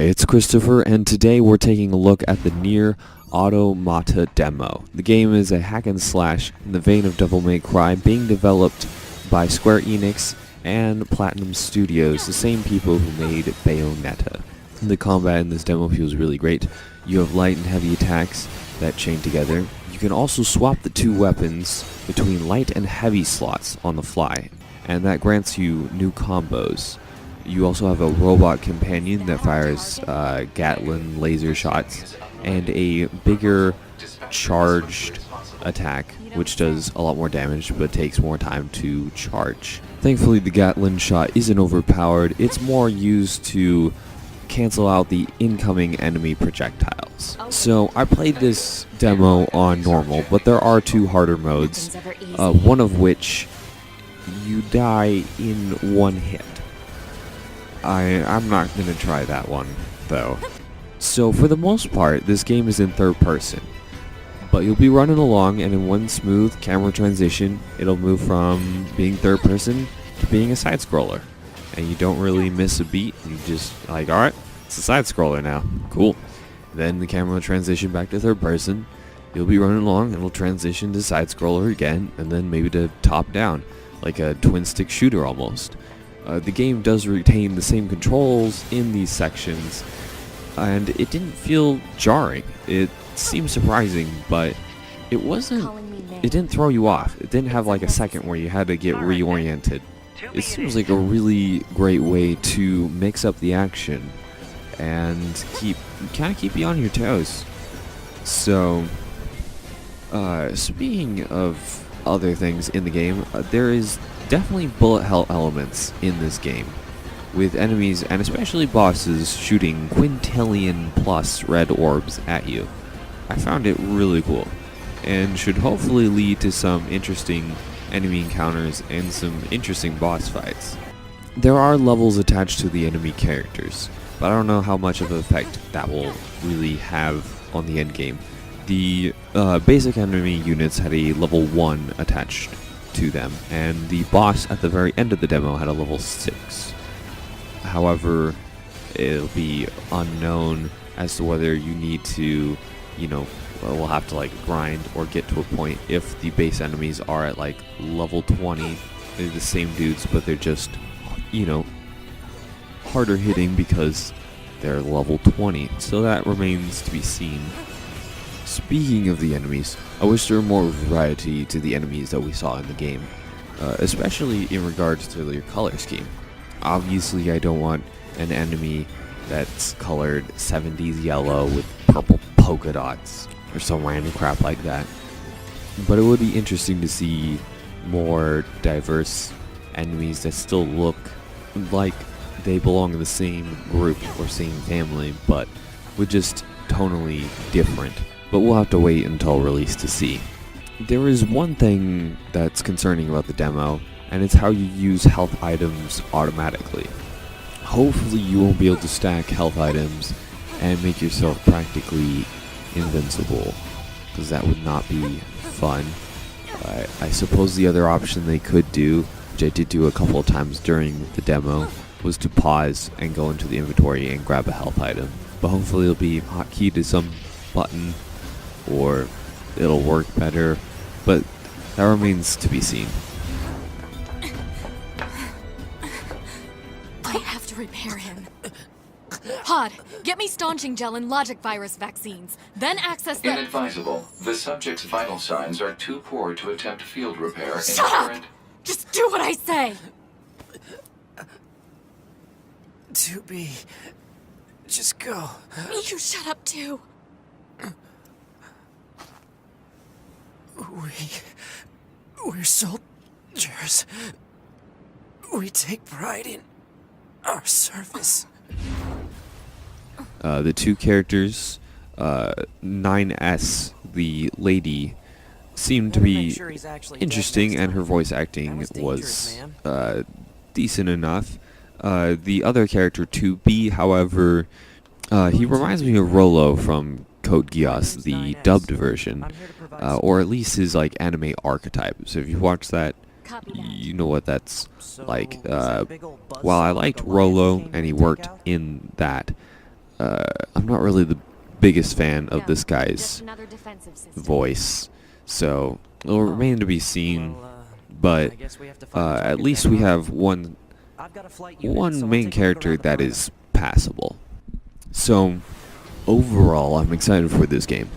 It's Christopher, and today we're taking a look at the Nier Automata demo. The game is a hack and slash in the vein of Devil May Cry, being developed by Square Enix and Platinum Studios, the same people who made Bayonetta. The combat in this demo feels really great. You have light and heavy attacks that chain together. You can also swap the two weapons between light and heavy slots on the fly, and that grants you new combos. You also have a robot companion that fires Gatling laser shots and a bigger charged attack, which does a lot more damage but takes more time to charge. Thankfully, the Gatling shot isn't overpowered. It's more used to cancel out the incoming enemy projectiles. So I played this demo on normal, but there are two harder modes, one of which you die in one hit. I'm not going to try that one, though. So for the most part, this game is in third person. But you'll be running along, and in one smooth camera transition, it'll move from being third person to being a side-scroller. And you don't really miss a beat. You just, like, alright, it's a side-scroller now. Cool. Then the camera will transition back to third person. You'll be running along, and it'll transition to side-scroller again, and then maybe to top-down, like a twin-stick shooter almost. The game does retain the same controls in these sections, and it didn't feel jarring. It seemed surprising, but it didn't throw you off. It didn't have like a second where you had to get reoriented. It seems like a really great way to mix up the action and kind of keep you on your toes. So, speaking of other things in the game, there is definitely bullet hell elements in this game, with enemies and especially bosses shooting quintillion plus red orbs at you. I found it really cool, and should hopefully lead to some interesting enemy encounters and some interesting boss fights. There are levels attached to the enemy characters, but I don't know how much of an effect that will really have on the endgame. The basic enemy units had a level 1 attached to them, and the boss at the very end of the demo had a level 6. However, it'll be unknown as to whether you need to, we'll have to like grind or get to a point if the base enemies are at like level 20. They're the same dudes, but they're just, harder hitting because they're level 20. So that remains to be seen. Speaking of the enemies, I wish there were more variety to the enemies that we saw in the game, especially in regards to their color scheme. Obviously, I don't want an enemy that's colored 70s yellow with purple polka dots or some random crap like that. But it would be interesting to see more diverse enemies that still look like they belong in the same group or same family, but with just tonally different. But we'll have to wait until release to see. There is one thing that's concerning about the demo, and it's how you use health items automatically. Hopefully you won't be able to stack health items and make yourself practically invincible, because that would not be fun. I suppose the other option they could do, which I did do a couple of times during the demo, was to pause and go into the inventory and grab a health item. But hopefully it'll be hotkeyed to some button, or it'll work better, but that remains to be seen. I have to repair him. Hod, get me staunching gel and logic virus vaccines, then access the— Inadvisable. The subject's vital signs are too poor to attempt field repair. Shut up! Just do what I say! 2B, just go. You shut up too. We're soldiers. We take pride in our service. The two characters, 9S, the lady, seemed to be interesting, and her voice acting was decent enough. The other character, 2B, however, he reminds me of Rolo from Code Geass, the dubbed version, or at least his like anime archetype. So if you watch that, you know what that's like. While I liked Rolo and he worked in that, I'm not really the biggest fan of No, this just guy's another defensive system. voice, so it'll remain to be seen. Well, But I guess we have to find a at target least then, we huh? have one I've got a flight unit, so I'll main take a look character around the that perimeter. is passable. So overall, I'm excited for this game,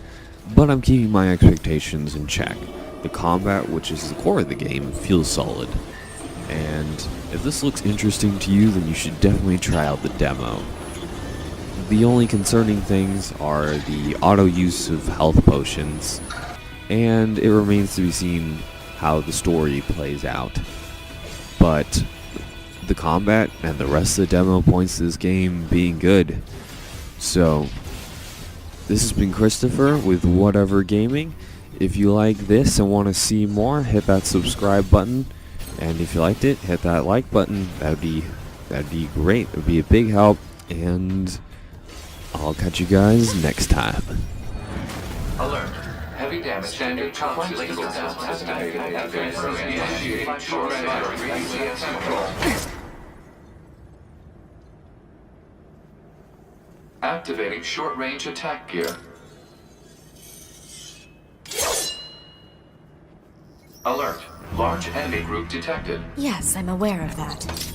but I'm keeping my expectations in check. The combat, which is the core of the game, feels solid. And if this looks interesting to you, then you should definitely try out the demo. The only concerning things are the auto use of health potions, and it remains to be seen how the story plays out. But the combat and the rest of the demo points to this game being good. So, this has been Christopher with Whatever Gaming. If you like this and want to see more, hit that subscribe button. And if you liked it, hit that like button. That'd be great. It would be a big help. And I'll catch you guys next time. Alert. Heavy damage standard flight system estimated. Initiating short range control. Activating short-range attack gear. Alert. Large enemy group detected. Yes, I'm aware of that.